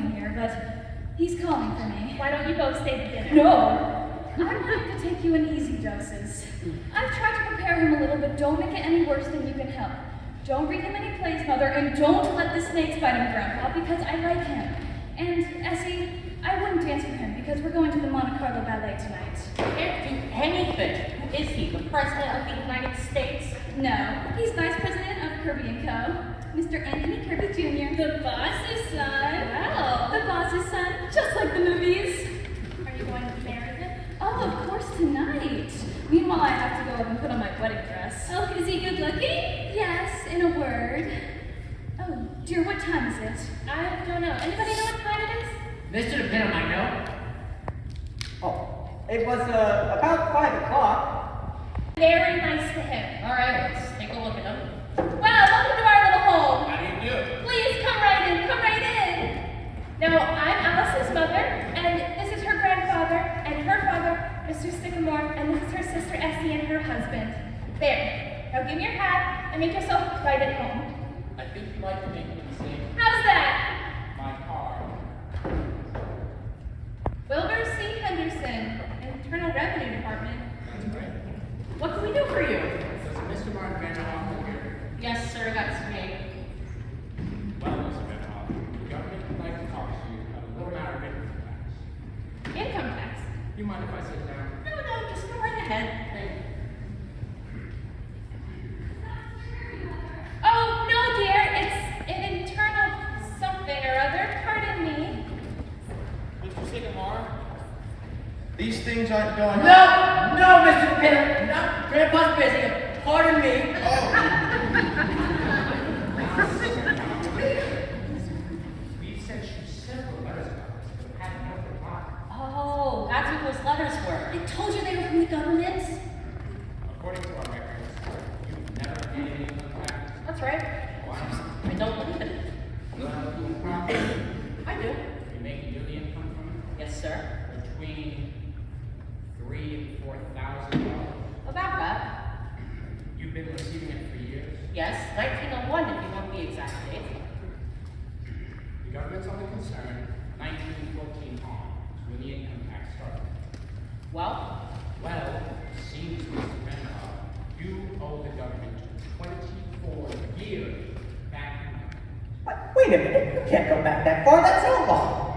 in here, but he's calling for me. Why don't you both stay to dinner? No! I'm going to take you in easy doses. I've tried to prepare him a little, but don't make it any worse than you can help. Don't read him any plays, Mother, and don't let the snakes bite him, Grandpa, because I like him. And, Essie, I wouldn't dance for him because we're going to the Monte Carlo Ballet tonight. Can't do anything. Who is he? The President of the United States? No, he's Vice President of Kirby & Co., Mr. Anthony Kirby Jr. The boss's son. Wow, the boss's son, just like the movies. Are you going to marry him? Oh, of course, tonight. Meanwhile, I have to go up and put on my wedding dress. Oh, is he good looking? Yes, in a word. Oh, dear, what time is it? I don't know. Anybody know what time it is? Mr. Pinna might know. Oh, it was about 5 o'clock. Very nice to him. All right, let's take a look at him. Wow, welcome to our little home. How do you do? Please come right in. Come right in. Now, I'm Alice's mother, and this is her grandfather, and her father, Mr. Sycamore, and this is her sister Essie and her husband. There. Now give me your hat and make yourself right at home. I think you'd like to make a mistake. How's that? My car. Wilbur C. Henderson, Internal Revenue Department. That's right. What can we do for you? Does Mr. Martin Vanderhoff here? Yes, sir, that's me. Well, Mr. Vanderhoff, the government would like to talk to you about a little matter of income tax. Income tax. Do you mind if I sit down? No, just go right ahead. Thank you. Oh, no, dear. It's an internal something or other. Pardon me. Mr. Sycamore? These things aren't going on. No, no, Mr. Pinna. No, Grandpa's busy. Pardon me. We've sent you several letters about this, but haven't had a reply. Oh, that's what those letters were. I told you they were from the government. According to our records, you've never paid any income tax. That's right. Why? I don't believe it. Well, you probably I do. you make yearly income from it Yes, sir. between $3,000 and $4,000. About that. You've been receiving it for years. Yes, 1901 if you want the exact date. The government's only concerned 1914 on is when the income tax started. Well, Well, it seems, Mr. Vanderhoff, you owe the government 24 years back in. Wait a minute, you can't go back that far. That's outlawed.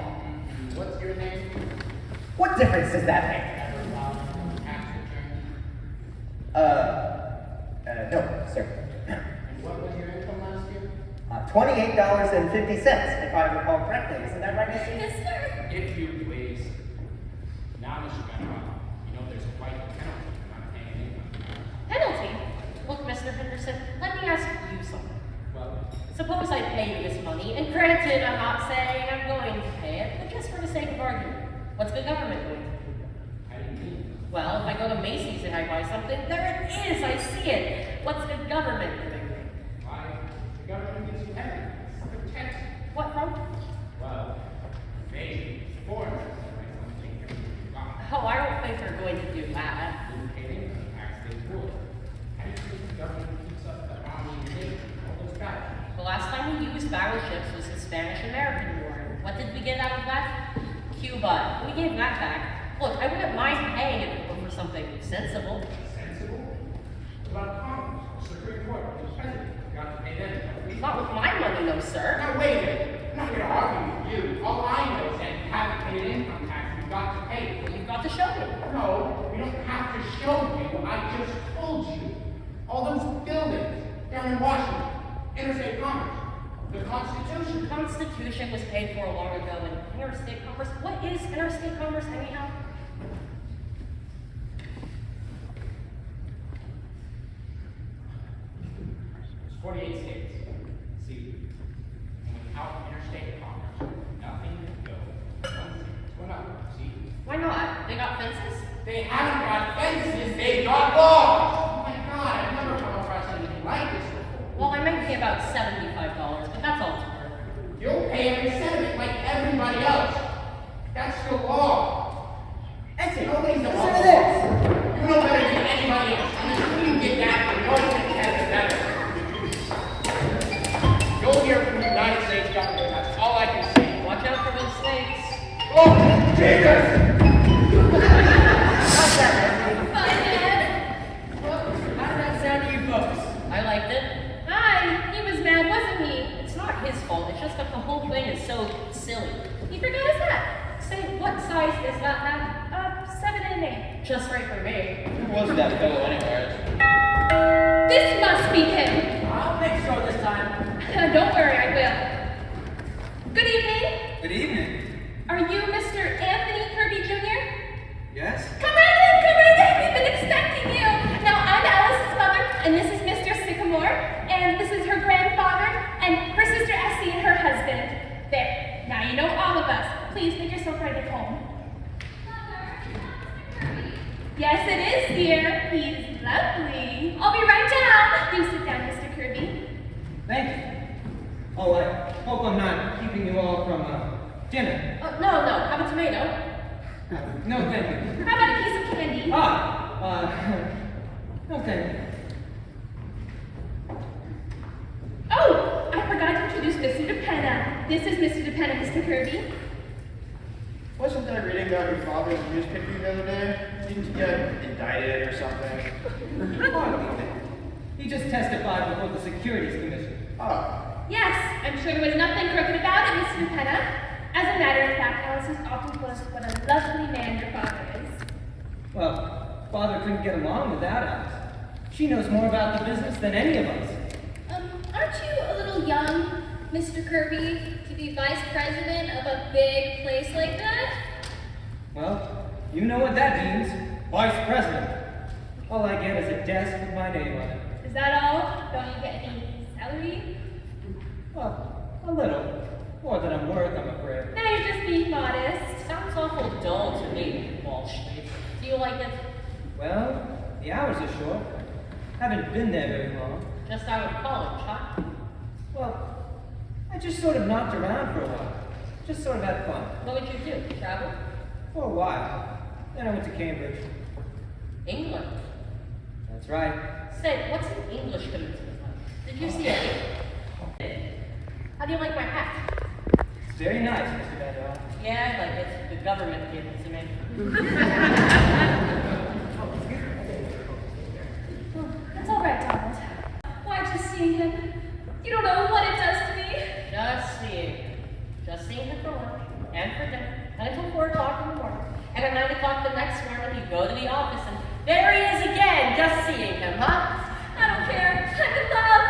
What's your name? What difference does that make? Ever filed a tax return? No, sir. And what was your income last year? $28.50, if I recall correctly. Isn't that right, Missy? Yes, sir. If you please. Now, Mr. Vanderhoff, you know there's quite a penalty for not paying income tax. penalty. Look, Mr. Henderson, let me ask you something. Well, Suppose I pay you this money, and granted, I'm not saying I'm going to pay it, but just for the sake of argument, what's the government going to do? I didn't mean. Well, if I go to Macy's and I buy something, there it is, I see it. What's the government doing? Why? The government gives you evidence. Protects you. What from? Well, maybe foreigners might want to take everything you got. Oh, I don't think they're going to do that. Didn't pay income tax, they would. How do you think the government keeps up the army and navy, all those guys? The last time we used battleships was the Spanish-American War. What did we get out of that? Cuba. We gave that back. Look, I wouldn't mind paying it if it were for something sensible. Sensible? What about Congress, the Supreme Court, the president? You got to pay them. Not with my money, no, sir. Now, wait a minute. I'm not here to argue with you. All I know is that you haven't paid income tax. You've got to pay it. Well, you've got to show me. No, you don't have to show me what I just told you. All those buildings down in Washington, interstate commerce, the Constitution. The Constitution was paid for long ago, and interstate commerce. What is interstate commerce, anyhow? There's 48 states. See, and without interstate commerce, nothing can go from one state to another. See, Why not? They got fences? they haven't got fences, they've got laws. Oh my God, I've never come across anything like this before. Well, I might pay about $75, but that's all it's worth. You'll pay every cent of it like everybody else. That's the law. Essie, Nobody's the listen law. to this. You know better than anybody else. And until you get that, you're going to get it better. You'll hear from the United States government. That's all I can say. Watch out for Bye, Dad. Well, how did that sound to you folks? I liked it. Hi. He was mad, wasn't he? It's not his fault, it's just that the whole thing is so silly. He forgot his hat. Say, what size is that hat? 7 and 8. Just right for me. Who was that fellow anyways? This must be him. I'll make sure this time. Don't worry, I will. Good evening. Good evening. Are you Mr. Anthony Kirby Jr.? Yes? Come right in, come right in. We've been expecting you. Now, I'm Alice's mother, and this is Mr. Sycamore, and this is her grandfather, and her sister Essie and her husband. There. Now you know all of us. Please make yourself right at home. Yes, it is, dear. He's lovely. I'll be right down. Do sit down, Mr. Kirby. Thank you. Oh, I hope I'm not keeping you all from dinner. No, have a tomato. No, thank you. How about a piece of candy? No, thank you. Oh, I forgot to introduce Mr. Pinna. This is Mr. Pinna, Mr. Kirby. Wasn't I reading about your father in the newspaper the other day? Didn't he get indicted or something? Hardly. He just testified before the Securities Commission. Oh. Yes, I'm sure there was nothing crooked about it, Mr. Pinna. As a matter of fact, Alice has often told us what a lovely man your father is. Well, Father couldn't get along without Alice. She knows more about the business than any of us. Aren't you a little young, Mr. Kirby, to be vice president of a big place like that? Well, you know what that means. Vice President. All I get is a desk with my name on it. Is that all? Don't you get any salary? Well, a little. More than I'm worth, I'm afraid. Now you're just being modest. Sounds awful dull to me, Wall Street. Do you like it? Well, the hours are short. Haven't been there very long. Just out of college, huh? Well, I just sort of knocked around for a while. Just sort of had fun. What would you do? Travel? For a while. Then I went to Cambridge. England? That's right. Say, what's an English commencement like? Did you see it? How do you like my hat? It's very nice, Mr. Vandal. Yeah, I like it. The government gave it to me. That's all right, Donald. Why, just seeing him, you don't know what it does to me. Just seeing him for lunch, and for dinner, and until 4 o'clock in the morning. And at 9 o'clock the next morning, you go to the office, and there he is again, just seeing him, huh? I don't care. I'm in love.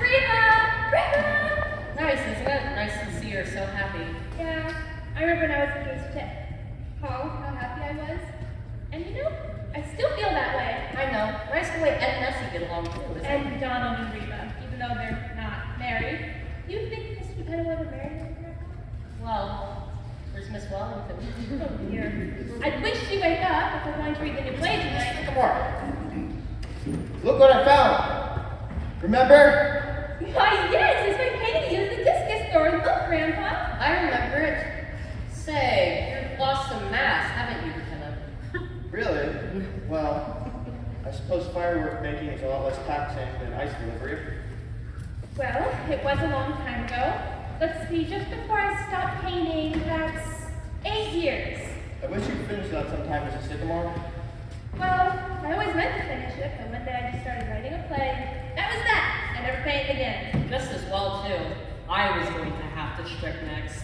Reba! Reba! Nice, isn't it? Nice to see her so happy. Yeah, I remember when I was engaged to Paul, how happy I was. And you know, I still feel that way. I know. Nice the way Ed and Nessie get along too, isn't it? And Donald and Reba, even though they're not married. Do you think Mr. Penn will ever marry her? Well, where's Miss Wellington? Oh dear. I wish she'd wake up if we're going to read the new play tonight. Come on. Look what I found. Remember? Why, yes, it's my painting you in the discus store. Look, Grandpa. I remember it. Say, you've lost some mass, haven't you, Pinna? Really? Well, I suppose firework making is a lot less taxing than ice delivery. Well, it was a long time ago. Let's see, just before I stopped painting, that's 8 years. I wish you'd finish that sometime, Mrs. Sycamore. Well, I always meant to finish it, but one day I just started writing a play. That was that. I never painted again. Just as well, too. I was going to have to strip next.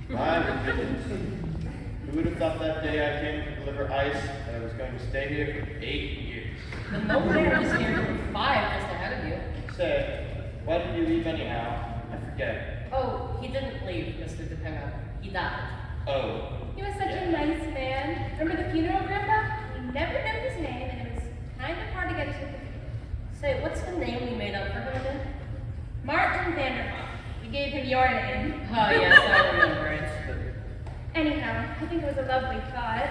My goodness. Who would have thought that day I came to deliver ice that I was going to stay here for 8 years? The nobody was here for 5 just ahead of you. Say, why did you leave anyhow? I forget. Oh, he didn't leave, Mr. DePinna. He died. Oh. He was such a nice man. Remember the funeral, Grandpa? We never knew his name, and it was kind of hard to get his certificate. Say, what's the name we made up for him again? Martin Vanderhoff. We gave him your name. Oh, yes, I remember it. Anyhow, I think it was a lovely thought.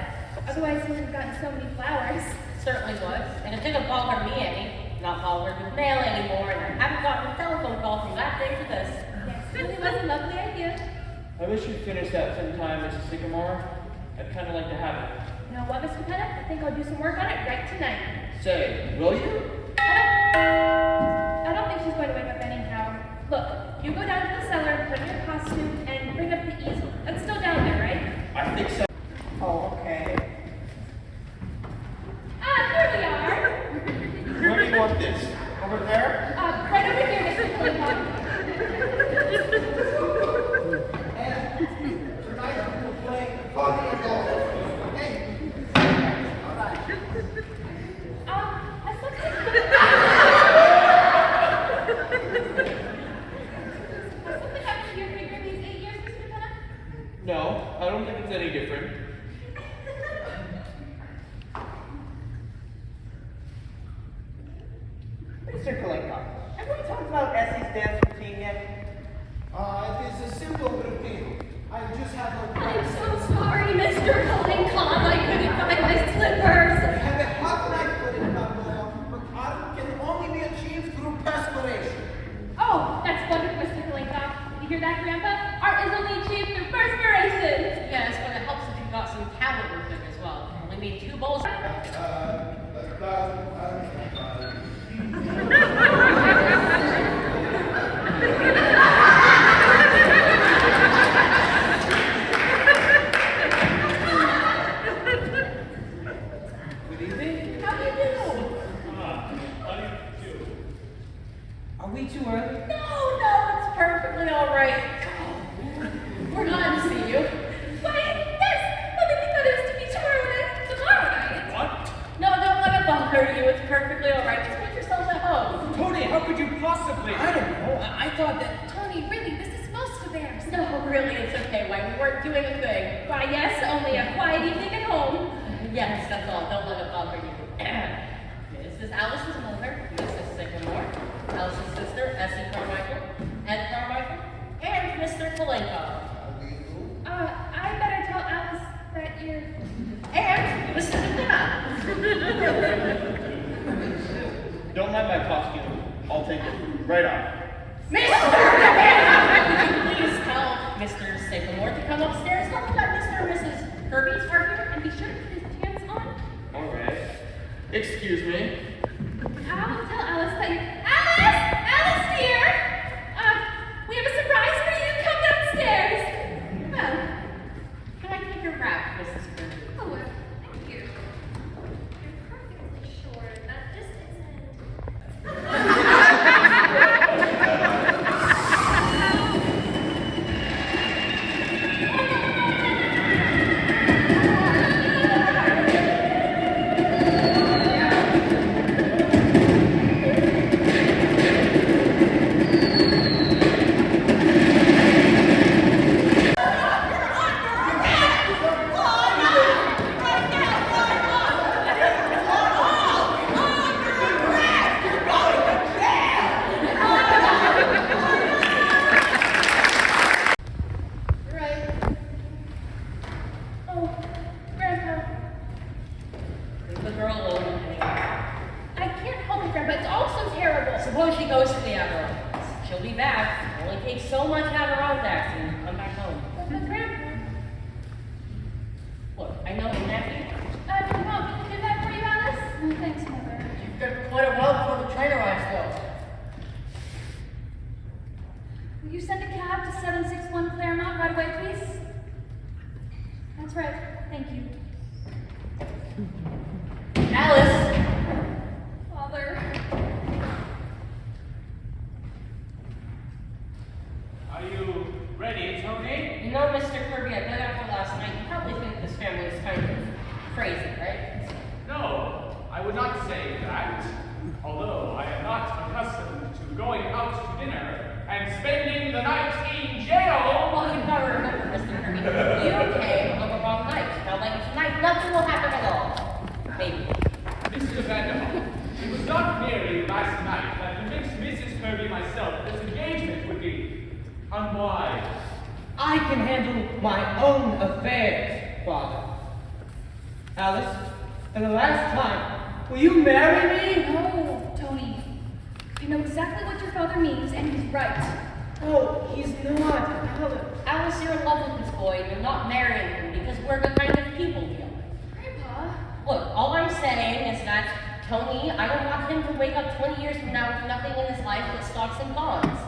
Otherwise, he wouldn't have gotten so many flowers. Certainly was. And it didn't bother me any. Not bothered with mail anymore, and I haven't gotten a telephone call from that day to this. Yes, it really was a lovely idea. I wish you'd finish that sometime, Mrs. Sycamore. I'd kind of like to have it. You know what, Mr. Penna? I think I'll do some work on it right tonight. Say, will you? I don't think she's going to wake up anyhow. Look, you go down to the cellar, put on your costume, and bring up the easel. That's still down there, right? I think so. No, I don't think it's any different. Mr. Kalenko, have we talked about Essie's dance routine yet? It is a simple routine. I just have a... I'm so sorry, Mr. Khan. I couldn't find my slippers. I have a hot night for it, Grandmother, but art can only be achieved through perspiration. Oh, that's wonderful, Mr. Kalinkoff. You hear that, Grandpa? Art is only achieved through perspiration. Yes, but it helps if you've got some talent with it as well. Only made 2 bowls. Good evening. How do you do? Are we too early? No, it's perfectly all right. We're glad to see you. Why, yes. Well, then we thought it was to be tomorrow night. What? No, don't let it bother you. It's perfectly all right. Just make yourselves at home. Tony, how could you possibly? I don't know. I thought that... Tony, really, this is most of theirs. No, really, it's okay, Wayne. We weren't doing a thing. Why, yes, only a quiet evening at home. Yes, that's all. Don't let it bother you. This is Alice's mother, Mrs. Sycamore, Alice's sister, Essie Carmichael, Ed Carmichael, and Mr. Kalenko. I better tell Alice that you're... And Mr. Pinna. Don't mind my costume. I'll take it right off. Mr. Pinna! Please tell Mr. Sycamore to come upstairs. Tell him that Mr. and Mrs. Kirby's are here, and be sure to put his pants on. All right. Excuse me. I'll tell Alice that you... Alice! Alice, dear! We have a surprise for you. Come downstairs. Well, Can I take your wrap, Mrs. Kirby? Oh, thank you. You're perfectly sure that this isn't... oh, Grandpa. Leave the girl alone. I can't help it, Grandpa. It's all so terrible. Suppose she goes to the Yapper office. She'll be back. It only takes so much to have her own taxi and come back home. But Grandpa... Look, I know I'm nappy. Mom, can I do that for you, Alice? Oh, thanks, Mother. You've got quite a while before the train arrives, though. Will you send a cab to 761 Claremont right away, please? That's right. Thank you. Alice! Father. Are you ready, Tony? You know, Mr. Kirby, I bet after last night, you probably think this family is kind of crazy, right? No, I would not say that. Although I am not accustomed to going out to dinner and spending the night in jail. Well, you've got to remember, Mr. Kirby, you came on the wrong night. Now, like tonight, nothing will happen at all. Maybe. Mr. Vanderhoff, it was not merely last night that convinced Mrs. Kirby myself that this engagement would be unwise. I can handle my own affairs, Father. Alice, for the last time, will you marry me? No, Tony. You know exactly what your father means, and he's right. Oh, he's not. Alice, you're in love with this boy, and you're not marrying him because we're the kind of people together. Grandpa. Look, all I'm saying is that, Tony, I don't want him to wake up 20 years from now with nothing in his life but stocks and bonds.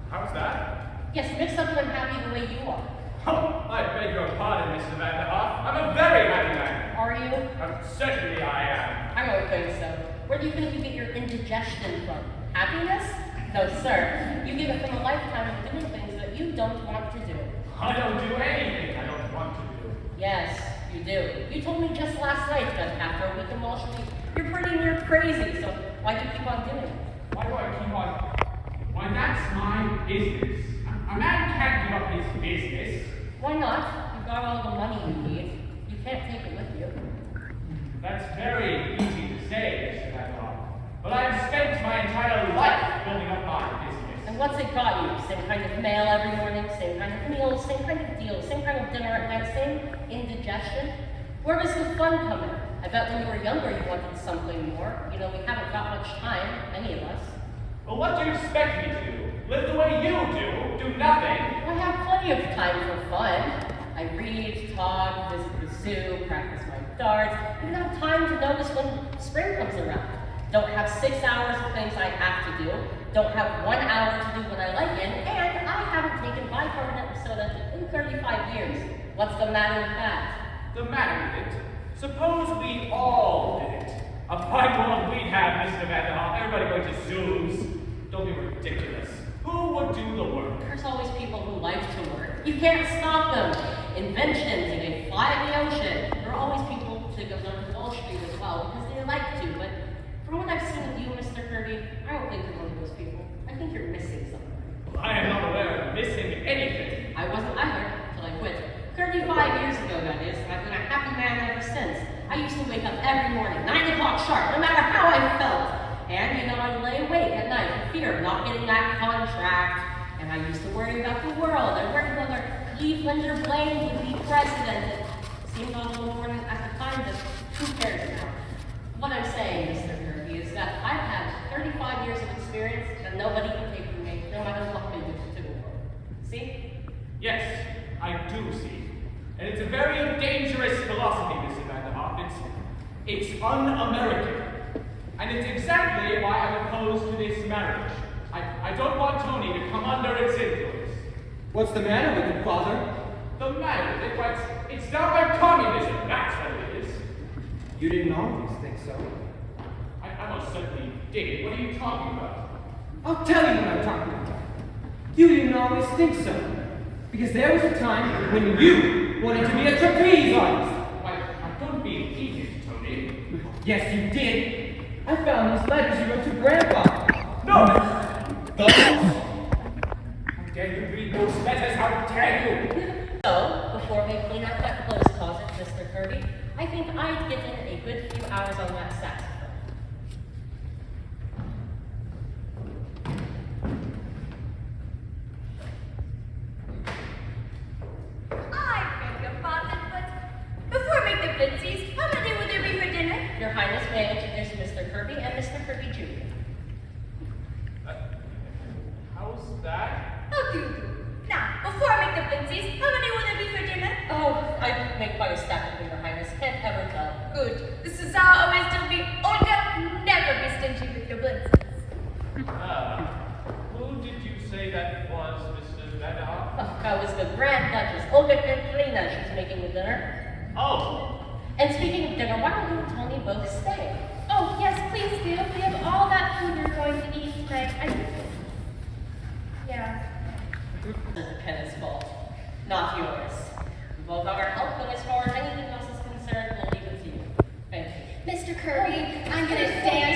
How's that? Yes, mix up and unhappy the way you are. Oh, I beg your pardon, Mr. Vanderhoff. I'm a very happy man. Are you? Certainly I am. I don't think so. Where do you think you get your indigestion from? Happiness? No, sir. You get it from a lifetime of doing things that you don't want to do. I don't do anything I don't want to do. Yes, you do. You told me just last night that after a week in Wall Street, you're pretty near crazy, so why do you keep on doing it? Why do I keep on? Why, that's my business. A man can't give up his business. Why not? You got all the money you need, you can't take it with you. That's very easy to say, Mr. Vanderhoff. But I've spent my entire life building up my business. And what's it got you? Same kind of mail every morning, same kind of meals, same kind of deals, same kind of dinner at night, same indigestion? Where does the fun come in? I bet when you were younger you wanted something more. You know, we haven't got much time, any of us. Well, what do you expect me to do? Live the way you do nothing? I have plenty of time for fun. I read, talk, visit the zoo, practice my darts, even have time to notice when spring comes around. Don't have 6 hours of things I have to do, don't have 1 hour to do what I like in, and I haven't taken bicarbonate soda in 35 years. What's the matter with that? The matter with it? Suppose we all did it. A fine world we'd have, Mr. Vanderhoff. Everybody going to zoos. Don't be ridiculous. Who would do the work? There's always people who like to work. You can't stop them. Inventions, and they fly in the ocean. There are always people to go down to Wall Street as well, because they like to, but from what I've seen of you, Mr. Kirby, I don't think you're one of those people. I think you're missing something. Well, I am not aware of missing anything. I wasn't either, until I quit. 35 years ago, that is, and I've been a happy man ever since. I used to wake up every morning, 9 o'clock sharp, no matter how I felt. And, you know, I'd lay awake at night for fear of not getting that contract. And I used to worry about the world. I worried whether Cleveland or Blaine would be president. It seemed a little more at the time, but who cares now? What I'm saying, Mr. Kirby, is that I've had 35 years of experience and nobody can take from me, no matter what they do to the world. See? Yes, I do see. And it's a very dangerous philosophy, Mr. Vanderhoff. It's un-American. And it's exactly why I'm opposed to this marriage. I don't want Tony to come under its influence. What's the matter with it, Father? The matter with it, why, it's downright communism, that's what it is. You didn't always think so. I most certainly did. What are you talking about? I'll tell you what I'm talking about. You didn't always think so. Because there was a time when you wanted to be a trapeze artist. I don't believe it, Tony. Yes, you did. I found these letters you wrote to Grandpa. No! How dare you read those letters? How dare you? So, before we clean up that clothes closet, Mr. Kirby, I think I'd get in a good few hours on that saxophone. I beg your pardon, but before we make the blitzies, how many will there be for dinner? Your Highness, may I introduce Mr. Kirby and Mr. Kirby Jr. How's that? How do you do? Now, before I make the blitzies, how many will there be for dinner? Oh, I make quite a stack of them, Your Highness. Can't ever tell. Good. This is how always to be. Olga, never be stingy with your blitzies. Who did you say that was, Mr. Vanderhoff? Oh, that was the Grand Duchess, Olga Katrina. She's making the dinner. Oh, And speaking of dinner, why don't you and Tony both stay? Oh, yes, please do. We have all that food you're going to eat tonight. Yeah. This is Pinna's fault, not yours. We've all got our help, but as far as anything else is concerned, we'll leave it to you. Thank you. Mr. Kirby, I'm gonna stand